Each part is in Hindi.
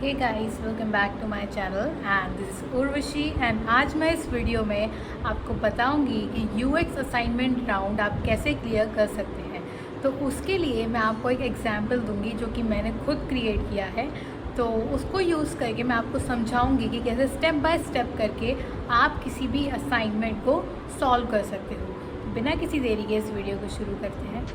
Hey guys, welcome back to my channel and this is Urvashi. And आज मैं इस वीडियो में आपको बताऊंगी कि यूएक्स असाइनमेंट राउंड आप कैसे क्लियर कर सकते हैं। तो उसके लिए मैं आपको एक एग्जांपल दूंगी जो कि मैंने खुद क्रिएट किया है। तो उसको यूज़ करके मैं आपको समझाऊंगी कि कैसे स्टेप बाय स्टेप करके आप किसी भी असाइनमेंट को सॉल्व कर सकते हो। बिना किसी देरी के इस वीडियो को शुरू करते हैं।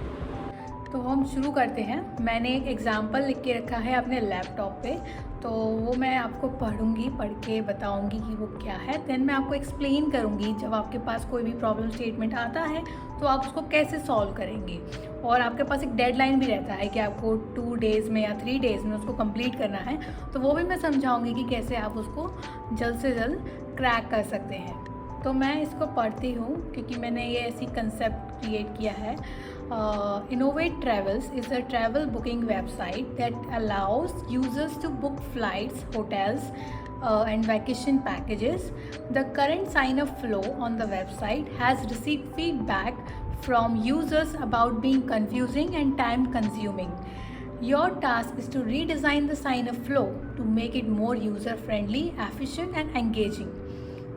तो हम शुरू करते हैं। मैंने एक एग्ज़ाम्पल लिख के रखा है अपने लैपटॉप पे, तो वो मैं आपको पढ़ के बताऊंगी कि वो क्या है। देन मैं आपको एक्सप्लेन करूंगी जब आपके पास कोई भी प्रॉब्लम स्टेटमेंट आता है तो आप उसको कैसे सॉल्व करेंगे। और आपके पास एक डेडलाइन भी रहता है कि आपको 2 डेज़ में या 3 डेज़ में उसको कंप्लीट करना है, तो वो भी मैं समझाऊंगी कि कैसे आप उसको जल्द से जल्द क्रैक कर सकते हैं। तो मैं इसको पढ़ती हूँ क्योंकि मैंने ये ऐसी कंसेप्ट क्रिएट किया है। Innovate Travels is a travel booking website that allows users to book flights, hotels, and vacation packages. The current sign-up flow on the website has received feedback from users about being confusing and time-consuming. Your task is to redesign the sign-up flow to make it more user-friendly, efficient, and engaging.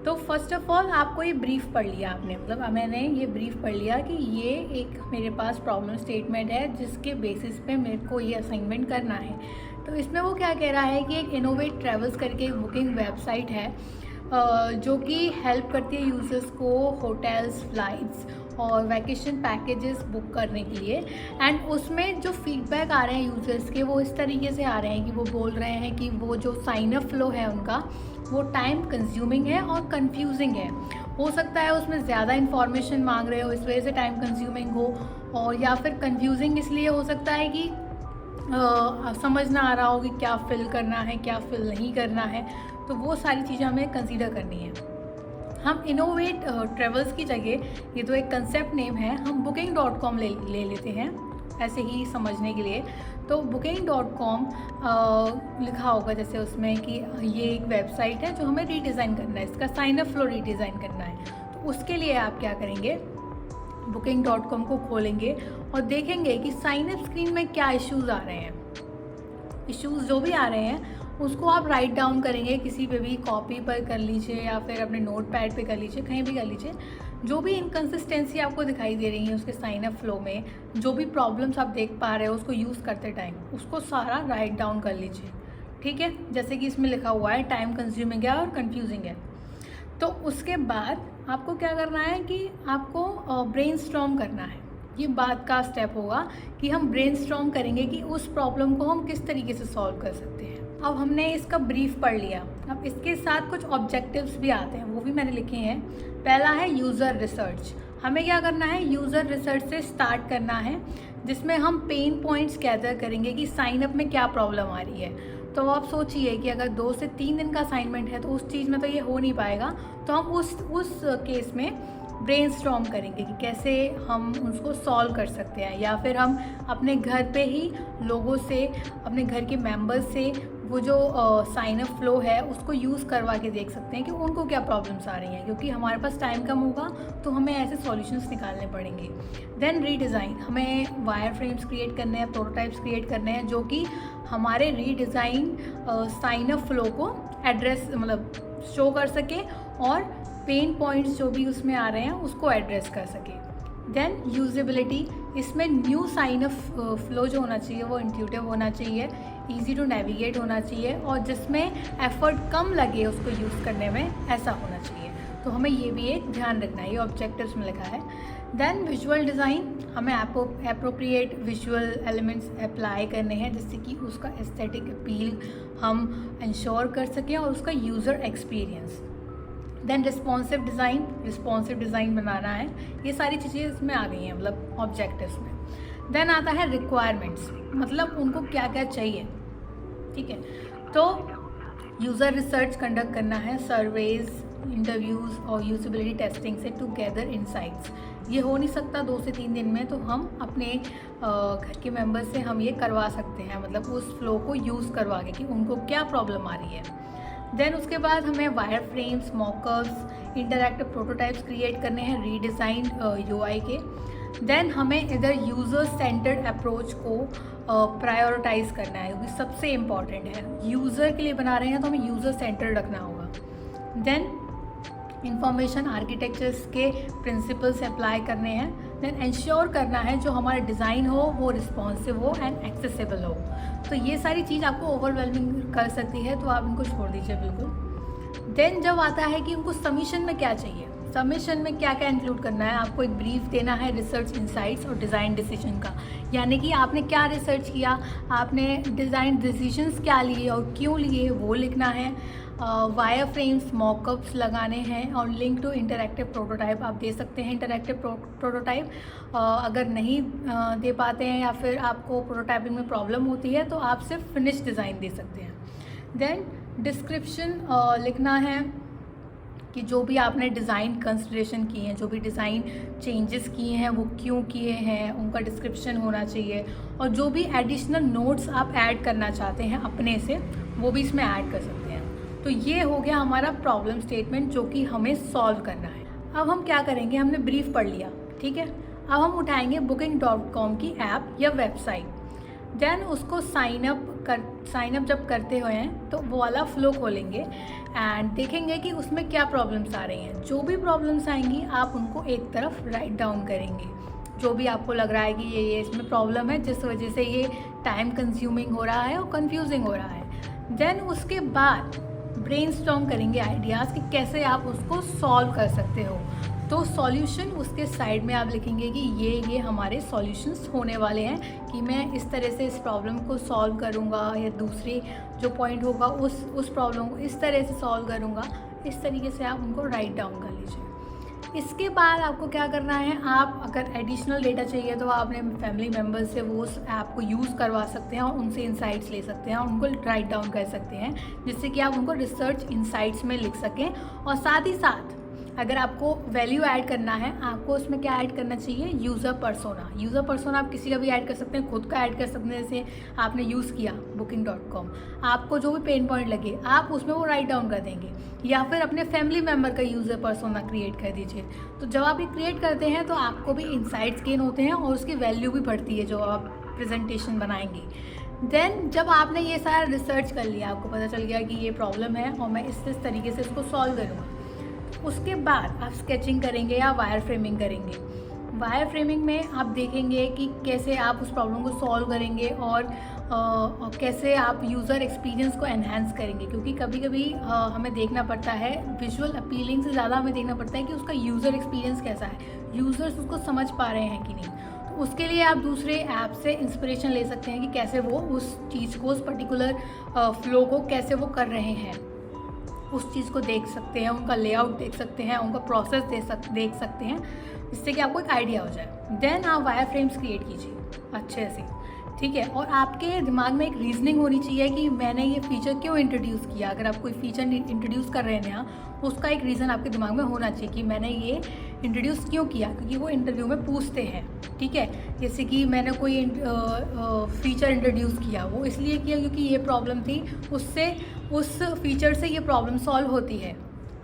तो फर्स्ट ऑफ ऑल आपको ये ब्रीफ पढ़ लिया आपने, मतलब मैंने ये ब्रीफ पढ़ लिया कि ये एक मेरे पास प्रॉब्लम स्टेटमेंट है जिसके बेसिस पे मेरे को ये असाइनमेंट करना है। तो इसमें वो क्या कह रहा है कि एक इनोवेट ट्रैवल्स करके एक बुकिंग वेबसाइट है जो कि हेल्प करती है यूज़र्स को होटल्स, फ्लाइट्स और वैकेशन पैकेजेस बुक करने के लिए। एंड उसमें जो फीडबैक आ रहे हैं यूज़र्स के वो इस तरीके से आ रहे हैं कि वो बोल रहे हैं कि वो जो साइन अप फ्लो है उनका वो टाइम कंज्यूमिंग है और कंफ्यूजिंग है। हो सकता है उसमें ज़्यादा इन्फॉर्मेशन मांग रहे हो, इस वजह से टाइम कंज्यूमिंग हो, और या फिर कंफ्यूजिंग इसलिए हो सकता है कि समझ ना आ रहा हो कि क्या फिल करना है क्या फिल नहीं करना है। तो वो सारी चीज़ें हमें कंसीडर करनी है। हम इनोवेट ट्रेवल्स की जगह, ये तो एक कंसेप्ट नेम है, हम booking.com ले लेते हैं ऐसे ही समझने के लिए। तो booking.com लिखा होगा जैसे उसमें कि ये एक वेबसाइट है जो हमें रीडिज़ाइन करना है, इसका साइन अप फ्लो रीडिज़ाइन करना है। तो उसके लिए आप क्या करेंगे, booking.com को खोलेंगे और देखेंगे कि साइन अप स्क्रीन में क्या इश्यूज़ आ रहे हैं। इश्यूज़ जो भी आ रहे हैं उसको आप राइट डाउन करेंगे, किसी पे भी कॉपी पर कर लीजिए या फिर अपने नोट पैड पर कर लीजिए, कहीं भी कर लीजिए। जो भी इनकन्सिस्टेंसी आपको दिखाई दे रही है उसके साइन अप फ्लो में, जो भी प्रॉब्लम्स आप देख पा रहे हो उसको यूज़ करते टाइम उसको सारा राइट डाउन कर लीजिए, ठीक है। जैसे कि इसमें लिखा हुआ है टाइम कंज्यूमिंग है और कंफ्यूजिंग है। तो उसके बाद आपको क्या करना है कि आपको ब्रेनस्टॉर्म करना है। ये बात का स्टेप होगा कि हम ब्रेनस्टॉर्म करेंगे कि उस प्रॉब्लम को हम किस तरीके से सॉल्व कर सकते हैं। अब हमने इसका ब्रीफ पढ़ लिया, अब इसके साथ कुछ ऑब्जेक्टिव्स भी आते हैं, वो भी मैंने लिखे हैं। पहला है यूज़र रिसर्च। हमें क्या करना है, यूज़र रिसर्च से स्टार्ट करना है जिसमें हम पेन पॉइंट्स गैदर करेंगे कि साइन अप में क्या प्रॉब्लम आ रही है। तो आप सोचिए कि अगर 2 से 3 दिन का असाइनमेंट है तो उस चीज़ में तो ये हो नहीं पाएगा। तो हम उस केस में ब्रेनस्टॉर्म करेंगे कि कैसे हम उसको सॉल्व कर सकते हैं, या फिर हम अपने घर पे ही लोगों से, अपने घर के मेंबर्स से वो जो साइन अप फ्लो है उसको यूज़ करवा के देख सकते हैं कि उनको क्या प्रॉब्लम्स आ रही हैं। क्योंकि हमारे पास टाइम कम होगा तो हमें ऐसे सॉल्यूशंस निकालने पड़ेंगे। देन रीडिज़ाइन, हमें वायर फ्रेम्स क्रिएट करने हैं, प्रोटोटाइप्स क्रिएट करने हैं जो कि हमारे रीडिज़ाइन साइन अप फ्लो को एड्रेस मतलब शो कर सके और पेन पॉइंट्स जो भी उसमें आ रहे हैं उसको एड्रेस कर सके। देन यूजेबिलिटी, इसमें न्यू साइन अप फ्लो जो होना चाहिए वो इंट्यूटिव होना चाहिए, इजी टू नेविगेट होना चाहिए और जिसमें एफर्ट कम लगे उसको यूज़ करने में, ऐसा होना चाहिए। तो हमें ये भी एक ध्यान रखना है, ये ऑब्जेक्टिव्स में लिखा है। देन विजुअल डिज़ाइन, हमें एप्रोप्रिएट विजुअल एलिमेंट्स अप्लाई करने हैं जिससे कि उसका एस्थेटिक अपील हम इंश्योर कर सकें और उसका user experience. Then responsive design बनाना है। ये सारी चीज़ें इसमें आ गई हैं मतलब ऑब्जेक्टिव्स में। देन आता है रिक्वायरमेंट्स, मतलब उनको क्या क्या चाहिए, ठीक है। तो यूज़र रिसर्च कंडक्ट करना है, सर्वेज, इंटरव्यूज़ और यूजेबिलिटी टेस्टिंग से टू गैदर इनसाइट्स। ये हो नहीं सकता 2 से 3 दिन में, तो हम अपने घर के मेंबर से हम ये करवा सकते हैं, मतलब उस फ्लो को यूज़ करवा के कि उनको क्या प्रॉब्लम आ रही है। देन उसके बाद हमें wire frames, mockups, interactive prototypes create करने हैं रीडिज़ाइन यूआई के। देन हमें इधर यूज़र सेंटर्ड अप्रोच को प्रायोरिटाइज करना है, क्योंकि सबसे इम्पॉर्टेंट है। यूज़र के लिए बना रहे हैं तो हमें यूज़र सेंटर्ड रखना होगा। देन इंफॉर्मेशन आर्किटेक्चर्स के प्रिंसिपल्स अप्लाई करने हैं। देन इंश्योर करना है जो हमारा डिज़ाइन हो वो रिस्पॉन्सिव हो एंड एक्सेसिबल हो। तो ये सारी चीज़ आपको ओवरवेलमिंग कर सकती है, तो आप इनको छोड़ दीजिए बिल्कुल। देन जब आता है कि उनको सबमिशन में क्या चाहिए, सबमिशन में क्या क्या इंक्लूड करना है, आपको एक ब्रीफ देना है रिसर्च इंसाइट्स और डिज़ाइन डिसीजन का, यानी कि आपने क्या रिसर्च किया, आपने डिज़ाइन डिसीजंस क्या लिए और क्यों लिए वो लिखना है। वायर फ्रेम्स मॉकअप्स लगाने हैं और लिंक टू इंटरैक्टिव प्रोटोटाइप आप दे सकते हैं। इंटरैक्टिव प्रोटोटाइप अगर नहीं दे पाते हैं या फिर आपको प्रोटोटाइपिंग में प्रॉब्लम होती है तो आप सिर्फ फिनिश डिज़ाइन दे सकते हैं। देन डिस्क्रिप्शन लिखना है कि जो भी आपने डिज़ाइन कंसिडरेशन किए हैं, जो भी डिज़ाइन चेंजेस किए हैं वो क्यों किए हैं, उनका डिस्क्रिप्शन होना चाहिए। और जो भी एडिशनल नोट्स आप ऐड करना चाहते हैं अपने से वो भी इसमें ऐड कर सकते हैं। तो ये हो गया हमारा प्रॉब्लम स्टेटमेंट जो कि हमें सॉल्व करना है। अब हम क्या करेंगे, हमने ब्रीफ पढ़ लिया, ठीक है। अब हम उठाएंगे booking.com की ऐप या वेबसाइट। देन उसको साइन अप जब करते हुए हैं तो वो वाला फ्लो खोलेंगे एंड देखेंगे कि उसमें क्या प्रॉब्लम्स आ रही हैं। जो भी प्रॉब्लम्स आएंगी आप उनको एक तरफ राइट डाउन करेंगे, जो भी आपको लग रहा है कि ये इसमें प्रॉब्लम है जिस वजह से ये टाइम कंज्यूमिंग हो रहा है और कंफ्यूजिंग हो रहा है। देन उसके बाद ब्रेनस्टॉर्म करेंगे आइडियाज़ कि कैसे आप उसको सॉल्व कर सकते हो। तो सॉल्यूशन उसके साइड में आप लिखेंगे कि ये हमारे सॉल्यूशंस होने वाले हैं कि मैं इस तरह से इस प्रॉब्लम को सॉल्व करूँगा, या दूसरी जो पॉइंट होगा उस प्रॉब्लम को इस तरह से सॉल्व करूँगा। इस तरीके से आप उनको राइट डाउन कर लीजिए। इसके बाद आपको क्या करना है, आप अगर एडिशनल डेटा चाहिए तो आप अपने फैमिली मेम्बर्स से वो उस ऐप को यूज़ करवा सकते हैं और उनसे इंसाइट्स ले सकते हैं और उनको राइट डाउन कर सकते हैं, जिससे कि आप उनको रिसर्च इंसाइट्स में लिख सकें। और साथ ही साथ अगर आपको वैल्यू ऐड करना है, आपको उसमें क्या ऐड करना चाहिए, यूज़र पर्सोना आप किसी का भी ऐड कर सकते हैं, खुद का ऐड कर सकते हैं। जैसे आपने यूज़ किया booking.com, आपको जो भी पेन पॉइंट लगे आप उसमें वो राइट डाउन कर देंगे, या फिर अपने फैमिली मेम्बर का यूज़र पर्सोना क्रिएट कर दीजिए। तो जब आप ये क्रिएट करते हैं तो आपको भी इंसाइट्स गेन होते हैं और उसकी वैल्यू भी बढ़ती है जो आप प्रेजेंटेशन बनाएंगे। देन जब आपने ये सारा रिसर्च कर लिया, आपको पता चल गया कि ये प्रॉब्लम है और मैं इस तरीके से इसको सॉल्व करूँगा, उसके बाद आप स्केचिंग करेंगे या वायर फ्रेमिंग करेंगे। वायर फ्रेमिंग में आप देखेंगे कि कैसे आप उस प्रॉब्लम को सॉल्व करेंगे और कैसे आप यूज़र एक्सपीरियंस को एनहांस करेंगे, क्योंकि कभी कभी हमें देखना पड़ता है विजुअल अपीलिंग से ज़्यादा हमें देखना पड़ता है कि उसका यूज़र एक्सपीरियंस कैसा है, यूज़र्स उसको समझ पा रहे हैं कि नहीं। तो उसके लिए आप दूसरे ऐप से इंस्पिरेशन ले सकते हैं कि कैसे वो उस चीज़ को, उस पर्टिकुलर फ्लो को कैसे वो कर रहे हैं, उस चीज़ को देख सकते हैं, उनका लेआउट देख सकते हैं, उनका प्रोसेस देख सकते हैं, जिससे कि आपको एक आइडिया हो जाए। देन आप वायर फ्रेम्स क्रिएट कीजिए अच्छे से, ठीक है। और आपके दिमाग में एक रीजनिंग होनी चाहिए कि मैंने ये फीचर क्यों इंट्रोड्यूस किया। अगर आप कोई फीचर इंट्रोड्यूस कर रहे हैं नया, उसका एक रीज़न आपके दिमाग में होना चाहिए कि मैंने ये इंट्रोड्यूस क्यों किया, क्योंकि वो इंटरव्यू में पूछते हैं, ठीक है। जैसे कि मैंने कोई फीचर इंट्रोड्यूस किया, वो इसलिए किया क्योंकि ये प्रॉब्लम थी, उससे उस फीचर से ये प्रॉब्लम सॉल्व होती है,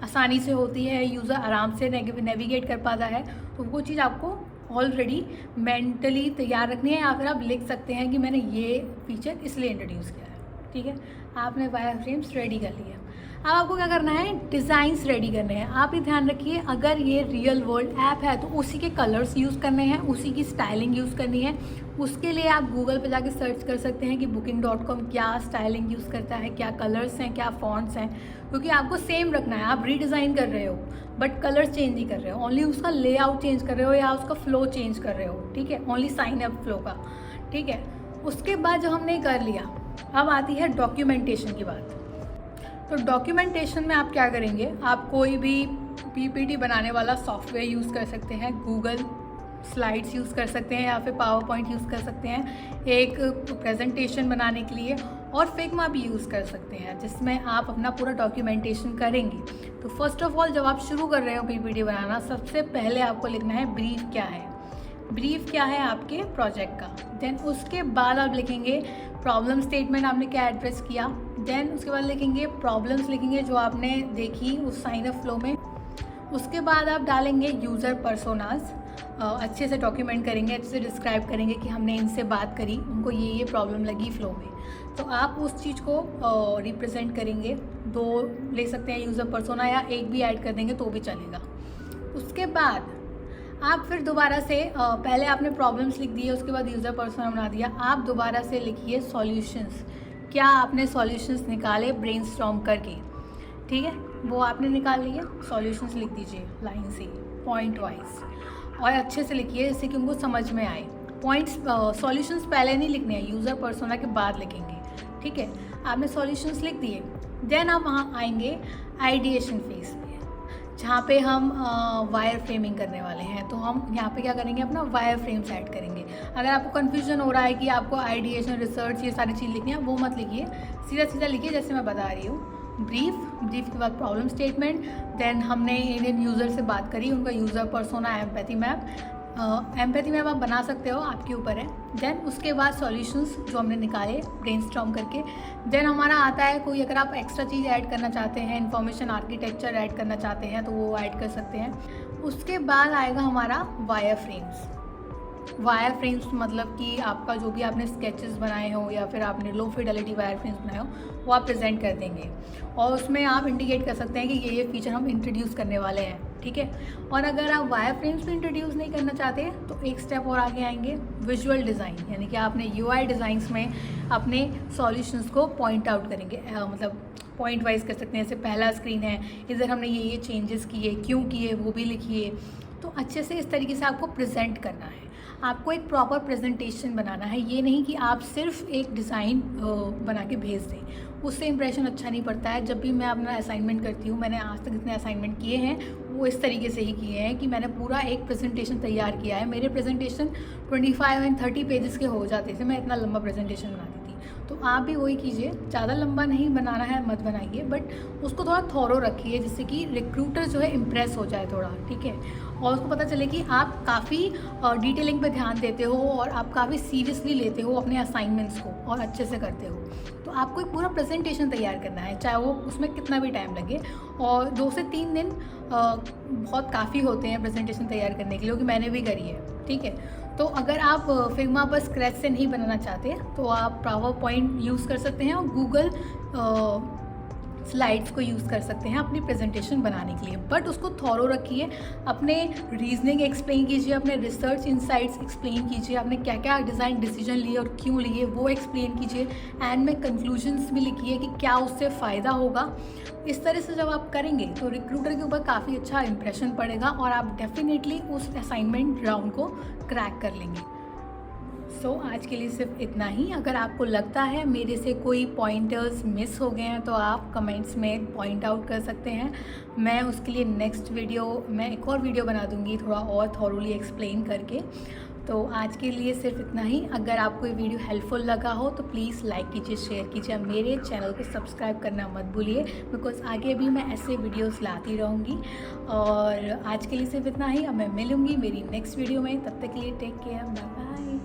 आसानी से होती है, यूज़र आराम से नेविगेट कर पाता है। तो वो चीज़ आपको ऑलरेडी मेंटली तैयार रखनी है, या फिर आप लिख सकते हैं कि मैंने ये फीचर इसलिए इंट्रोड्यूस किया है, ठीक है। आपने वायर फ्रेम्स रेडी कर लिया। अब आपको क्या करना है, डिज़ाइंस रेडी करने हैं। आप ये ध्यान रखिए, अगर ये रियल वर्ल्ड ऐप है तो उसी के कलर्स यूज़ करने हैं, उसी की स्टाइलिंग यूज़ करनी है। उसके लिए आप गूगल पे जाके सर्च कर सकते हैं कि booking.com क्या स्टाइलिंग यूज़ करता है, क्या कलर्स हैं, क्या फॉन्ट्स हैं, क्योंकि आपको सेम रखना है। आप रीडिज़ाइन कर रहे हो बट कलर्स चेंज नहीं कर रहे हो, ओनली उसका लेआउट चेंज कर रहे हो या उसका फ्लो चेंज कर रहे हो, ठीक है, ओनली साइन अप फ्लो का, ठीक है। उसके बाद जो हमने कर लिया, अब आती है डॉक्यूमेंटेशन की बात। तो डॉक्यूमेंटेशन में आप क्या करेंगे, आप कोई भी पीपीटी बनाने वाला सॉफ्टवेयर यूज़ कर सकते हैं, गूगल स्लाइड्स यूज़ कर सकते हैं या फिर पावर पॉइंट यूज़ कर सकते हैं एक प्रेजेंटेशन बनाने के लिए, और फिग्मा भी यूज़ कर सकते हैं जिसमें आप अपना पूरा डॉक्यूमेंटेशन करेंगे। तो फर्स्ट ऑफ ऑल जब आप शुरू कर रहे हो पीपीटी बनाना, सबसे पहले आपको लिखना है ब्रीफ क्या है, ब्रीफ क्या है आपके प्रोजेक्ट का। देन उसके बाद आप लिखेंगे प्रॉब्लम स्टेटमेंट, आपने क्या एड्रेस किया। देन उसके बाद लिखेंगे प्रॉब्लम्स, लिखेंगे जो आपने देखी उस साइन अप फ्लो में। उसके बाद आप डालेंगे यूज़र पर्सोनास, अच्छे से डॉक्यूमेंट करेंगे, अच्छे से डिस्क्राइब करेंगे कि हमने इनसे बात करी, उनको ये प्रॉब्लम लगी फ्लो में, तो आप उस चीज़ को रिप्रेजेंट करेंगे। 2 ले सकते हैं यूज़र पर्सोना, या 1 भी ऐड कर देंगे तो भी चलेगा। उसके बाद आप फिर दोबारा से पहले आपने प्रॉब्लम्स लिख दिए, उसके बाद यूज़र पर्सोना बना दिया, आप दोबारा से लिखिए सॉल्यूशंस। क्या आपने सॉल्यूशंस निकाले ब्रेनस्टॉर्म करके, ठीक है, वो आपने निकाल लिए, सॉल्यूशंस लिख दीजिए लाइन से पॉइंट वाइज, और अच्छे से लिखिए जिससे कि उनको समझ में आए। पॉइंट्स सॉल्यूशंस पहले नहीं लिखने हैं, यूज़र पर्सोना के बाद लिखेंगे, ठीक है। आपने सॉल्यूशंस लिख दिए, देन आप वहाँ आएंगे आइडिएशन फेज पे, जहाँ पे हम वायर फ्रेमिंग करने वाले हैं। तो हम यहाँ पे क्या करेंगे, अपना वायर फ्रेम्स ऐड करेंगे। अगर आपको कन्फ्यूजन हो रहा है कि आपको आइडिएशन, रिसर्च, ये सारी चीज़ लिखनी है, वो मत लिखिए, सीधा सीधा लिखिए जैसे मैं बता रही हूँ। ब्रीफ के बाद प्रॉब्लम स्टेटमेंट, देन हमने इंडियन यूज़र से बात करी, उनका user persona, empathy map. Empathy map आप बना सकते हो, आपके ऊपर है। देन उसके बाद सॉल्यूशंस जो हमने निकाले ब्रेनस्टॉर्म करके। देन हमारा आता है कोई, अगर आप एक्स्ट्रा चीज़ ऐड करना चाहते हैं, इन्फॉर्मेशन आर्किटेक्चर ऐड करना चाहते हैं, तो वो ऐड कर सकते हैं। उसके बाद आएगा हमारा वायर फ्रेम्स। वायर फ्रेम्स मतलब कि आपका जो भी आपने स्केचेस बनाए हो या फिर आपने लो फिडेलिटी वायर फ्रेम्स बनाए हो, वो आप प्रेजेंट कर देंगे, और उसमें आप इंडिकेट कर सकते हैं कि ये फीचर हम इंट्रोड्यूस करने वाले हैं, ठीक है। और अगर आप वायर फ्रेम्स भी इंट्रोड्यूस नहीं करना चाहते तो एक स्टेप और आगे आएंगे, विजुअल डिज़ाइन, यानी कि आपने UI डिज़ाइंस में अपने सॉल्यूशंस को पॉइंट आउट करेंगे, मतलब पॉइंट वाइज कर सकते हैं। जैसे पहला स्क्रीन है, इधर हमने ये चेंजेस किए, क्यों किए, वो भी लिखिए। तो अच्छे से इस तरीके से आपको प्रेजेंट करना है, आपको एक प्रॉपर प्रेजेंटेशन बनाना है। ये नहीं कि आप सिर्फ एक डिज़ाइन बना के भेज दें, उससे इंप्रेशन अच्छा नहीं पड़ता है। जब भी मैं अपना असाइनमेंट करती हूँ, मैंने आज तक जितने असाइनमेंट किए हैं वो इस तरीके से ही किए हैं कि मैंने पूरा एक प्रेजेंटेशन तैयार किया है। मेरे प्रेजेंटेशन 25 एंड 30 पेजेस के हो जाते थे, मैं इतना लंबा प्रेजेंटेशन बनाती थी। तो आप भी वही कीजिए, ज़्यादा लंबा नहीं बनाना है, मत बनाइए, बट उसको थोड़ा थॉरो रखिए जिससे कि रिक्रूटर जो है इम्प्रेस हो जाए थोड़ा, ठीक है, और उसको पता चले कि आप काफ़ी डिटेलिंग पे ध्यान देते हो और आप काफ़ी सीरियसली लेते हो अपने असाइनमेंट्स को और अच्छे से करते हो। तो आपको एक पूरा प्रेजेंटेशन तैयार करना है, चाहे वो उसमें कितना भी टाइम लगे, और 2 से 3 दिन बहुत काफ़ी होते हैं प्रेजेंटेशन तैयार करने के लिए, क्योंकि मैंने भी करी है, ठीक है। तो अगर आप फिग्मा पर स्क्रैच से नहीं बनाना चाहते तो आप पावर पॉइंट यूज़ कर सकते हैं और गूगल स्लाइड्स को यूज़ कर सकते हैं अपनी प्रेजेंटेशन बनाने के लिए, बट उसको थॉरो रखिए। अपने रीजनिंग एक्सप्लेन कीजिए, अपने रिसर्च इंसाइट्स एक्सप्लेन कीजिए, आपने क्या क्या डिज़ाइन डिसीजन लिए और क्यों लिए वो एक्सप्लेन कीजिए। एंड में कंक्लूजन्स भी लिखिए कि क्या उससे फ़ायदा होगा। इस तरह से जब आप करेंगे तो रिक्रूटर के ऊपर काफ़ी अच्छा इंप्रेशन पड़ेगा और आप डेफिनेटली उस असाइनमेंट राउंड को क्रैक कर लेंगे। सो आज के लिए सिर्फ इतना ही। अगर आपको लगता है मेरे से कोई पॉइंटर्स मिस हो गए हैं तो आप कमेंट्स में पॉइंट आउट कर सकते हैं। मैं उसके लिए नेक्स्ट वीडियो में एक और वीडियो बना दूंगी थोड़ा और थॉरोली एक्सप्लेन करके। तो आज के लिए सिर्फ इतना ही। अगर आपको ये वीडियो हेल्पफुल लगा हो तो प्लीज़ लाइक कीजिए, शेयर कीजिए, मेरे चैनल को सब्सक्राइब करना मत भूलिए, बिकॉज आगे भी मैं ऐसे वीडियोस लाती रहूँगी। और आज के लिए सिर्फ इतना ही। अब मैं मिलूँगी मेरी नेक्स्ट वीडियो में, तब तक के लिए टेक केयर, बाय बाय।